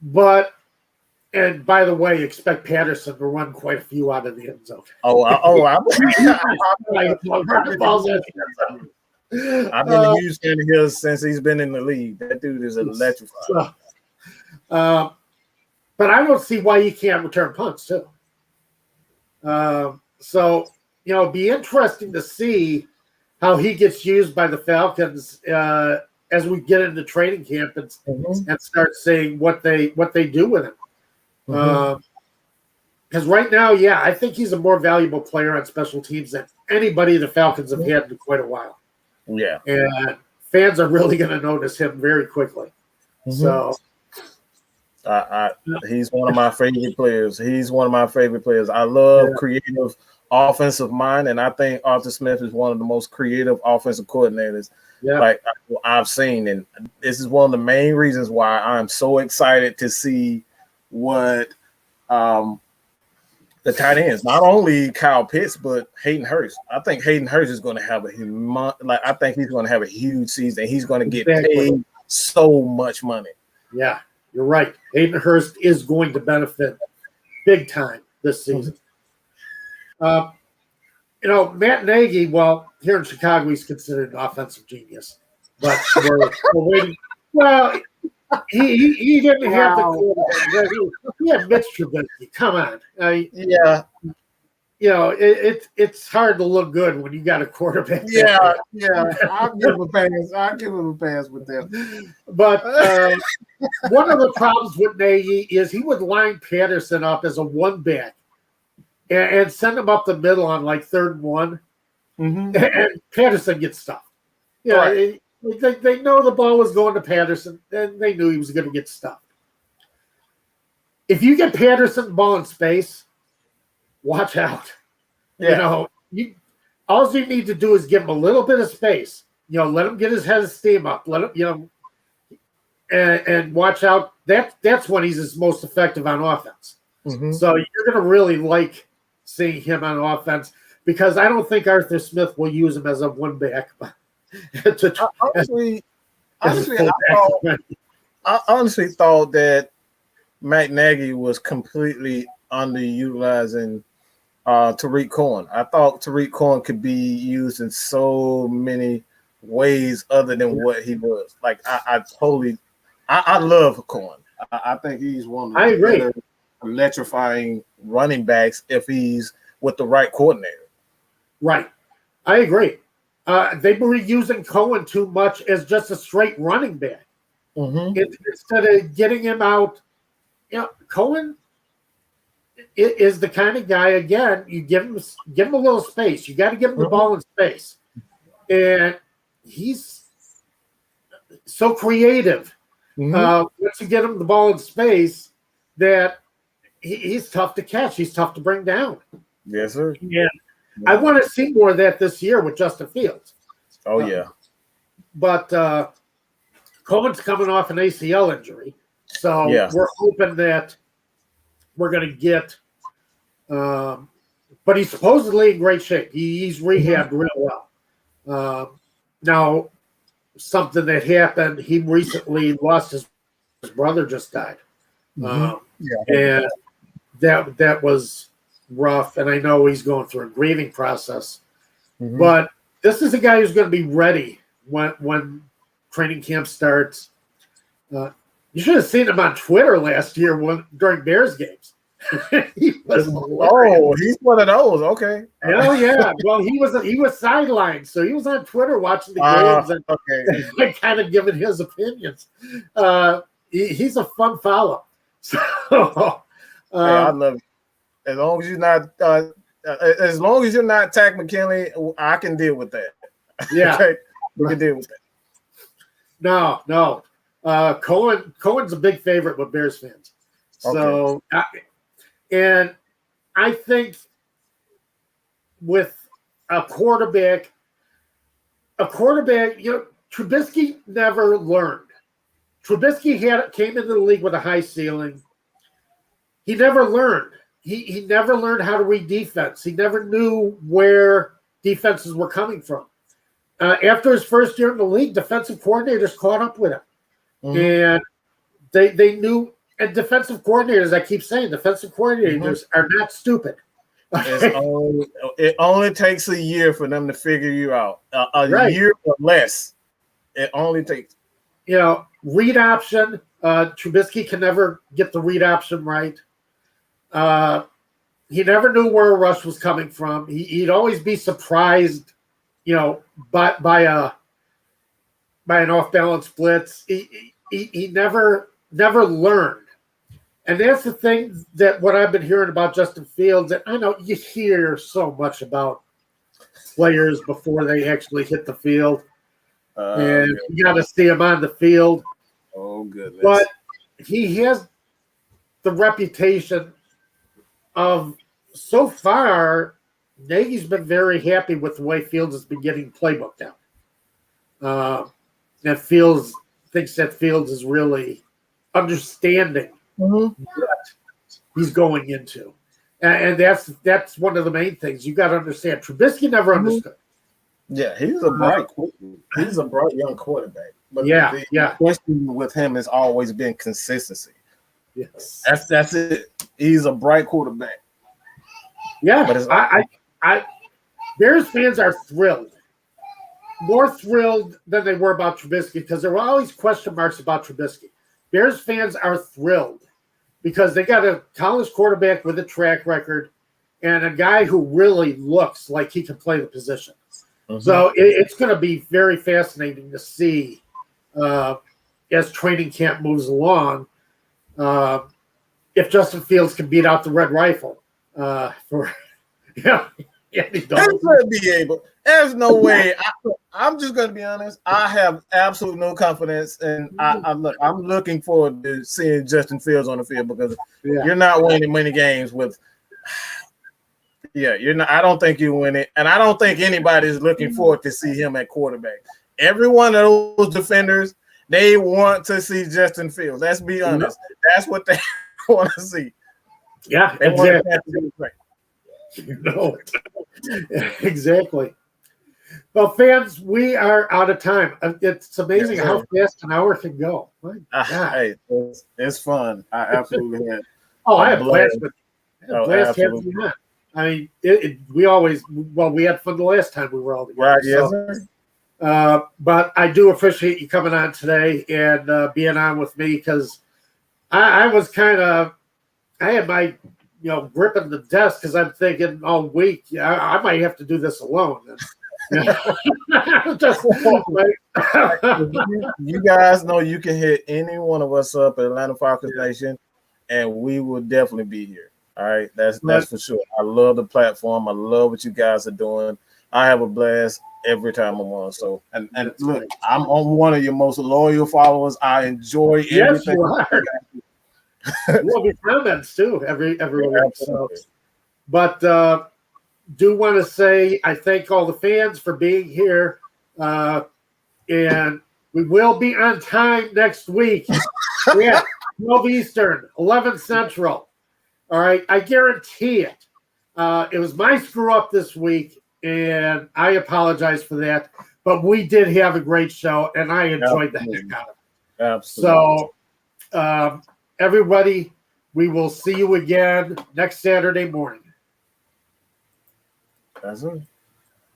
But, and by the way, expect Patterson to run quite a few out of the end zone. I've been a huge fan of his since he's been in the league. That dude is electrified. But I don't see why he can't return punts too. So it'd be interesting to see how he gets used by the Falcons as we get into training camp and start seeing what they do with him. Because right now, yeah, I think he's a more valuable player on special teams than anybody the Falcons have had in quite a while. Yeah. And fans are really going to notice him very quickly. So he's one of my favorite players. I love creative offensive mind, and I think Arthur Smith is one of the most creative offensive coordinators like I've seen. And this is one of the main reasons why I'm so excited to see what the tight ends, not only Kyle Pitts, but Hayden Hurst. I think Hayden Hurst is going to have I think he's going to have a huge season. He's going to get paid so much money. Yeah, you're right. Hayden Hurst is going to benefit big time this season. Matt Nagy, well, here in Chicago, he's considered an offensive genius. But we're waiting. Well, he didn't have the quarterback. He had Mitch Trubisky. Come on. It's hard to look good when you got a quarterback. Yeah. I'll give him a pass with that. But one of the problems with Nagy is he would line Patterson up as a one-back and send him up the middle on like 3rd and 1. And Patterson gets stuffed. Right. They know the ball was going to Patterson, and they knew he was going to get stuffed. If you get Patterson the ball in space, watch out. All you need to do is give him a little bit of space. Let him get his head of steam up. Let him, and watch out. That's when he's his most effective on offense. So you're going to really like seeing him on offense because I don't think Arthur Smith will use him as a one-back. I honestly thought that Matt Nagy was completely underutilizing Tariq Cohen. I thought Tariq Cohen could be used in so many ways other than what he was. Like I love Cohen. I think he's one of the better electrifying running backs if he's with the right coordinator. Right. I agree. They were using Cohen too much as just a straight running back. Instead of getting him out, Cohen is the kind of guy, again, you give him a little space. You got to give him the ball in space. And he's so creative. Once you get him the ball in space, that he's tough to catch. He's tough to bring down. Yes, sir. Yeah. I want to see more of that this year with Justin Fields. Oh, yeah. But Cohen's coming off an ACL injury. So we're hoping that we're going to get but he's supposedly in great shape. He's rehabbed real well. Now, something that happened, he recently lost his brother just died. And that was rough, and I know he's going through a grieving process. But this is a guy who's going to be ready when training camp starts. You should have seen him on Twitter last year during Bears games. He's one of those. Okay. Oh yeah. Well, he was sidelined, so he was on Twitter watching the games and kind of giving his opinions. He's a fun follow. So I love it. As long as you're not Tack McKinley, I can deal with that. Yeah, okay? We can deal with that. No. Cohen's a big favorite with Bears fans. So, and I think with a quarterback, Trubisky never learned. Trubisky came into the league with a high ceiling. He never learned. He never learned how to read defense. He never knew where defenses were coming from. After his first year in the league, defensive coordinators caught up with him. And they knew, and defensive coordinators, I keep saying, defensive coordinators are not stupid. It only takes a year for them to figure you out. A year or less. It only takes. Read option. Trubisky can never get the read option right. He never knew where a rush was coming from. He'd always be surprised, by by an off-balance blitz. He never learned. And that's the thing that what I've been hearing about Justin Fields, and I know you hear so much about players before they actually hit the field. And you got to see him on the field. Oh, goodness. But he has the reputation of, so far, Nagy's been very happy with the way Fields has been getting playbook down. And Fields thinks that Fields is really understanding what he's going into. And that's one of the main things. You got to understand. Trubisky never understood. Yeah, he's a bright young quarterback. But the question with him has always been consistency. Yes. That's it. He's a bright quarterback. Yeah, but Bears fans are thrilled. More thrilled than they were about Trubisky, because there were always question marks about Trubisky. Bears fans are thrilled because they got a college quarterback with a track record and a guy who really looks like he can play the position. So it's going to be very fascinating to see as training camp moves along if Justin Fields can beat out the Red Rifle. He's going to be able. There's no way. I'm just going to be honest. I have absolute no confidence, and I'm looking forward to seeing Justin Fields on the field because you're not winning many games with. Yeah, you're not. I don't think you win it, and I don't think anybody is looking forward to see him at quarterback. Every one of those defenders, they want to see Justin Fields. Let's be honest. That's what they want to see. Yeah, they exactly. Exactly. Well, fans, we are out of time. It's amazing how fast an hour can go. My God. Hey, it's fun. I absolutely had. I had blast having you on. I mean, we had fun the last time we were all together. Right, yes, sir. But I do appreciate you coming on today and being on with me because I was I had my, gripping the desk because I'm thinking all week, I might have to do this alone. Just you guys know you can hit any one of us up at Atlanta Falcons Nation, and we will definitely be here. All right, that's for sure. I love the platform. I love what you guys are doing. I have a blast every time I'm on. So, and look, I'm on one of your most loyal followers. I enjoy everything. You are. Love your comments too every week. So. But do want to say I thank all the fans for being here, and we will be on time next week. 12 Eastern, 11 Central. All right, I guarantee it. It was my screw up this week, and I apologize for that. But we did have a great show, and I enjoyed the heck out of it. Absolutely. So, everybody, we will see you again next Saturday morning. That's it.